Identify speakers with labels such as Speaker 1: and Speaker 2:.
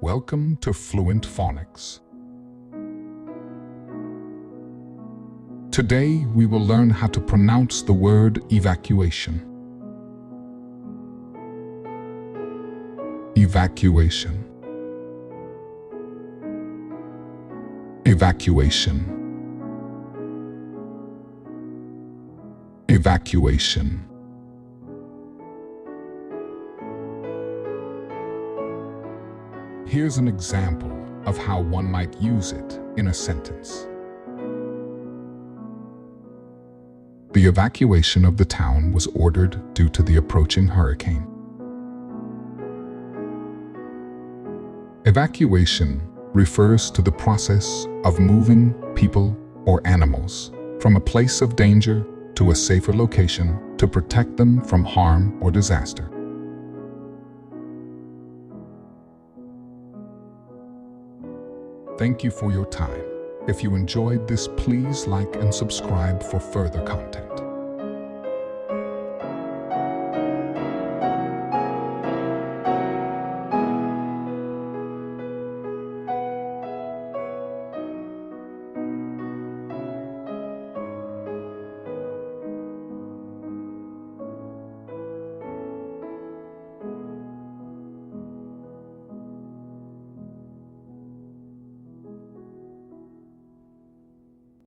Speaker 1: Welcome to Fluent Phonics. Today we will learn how to pronounce the word evacuation. Evacuation. Evacuation. Evacuation. Here's an example of how one might use it in a sentence. The evacuation of the town was ordered due to the approaching hurricane. Evacuation refers to the process of moving people or animals from a place of danger to a safer location to protect them from harm or disaster. Thank you for your time. If you enjoyed this, please like and subscribe for further content.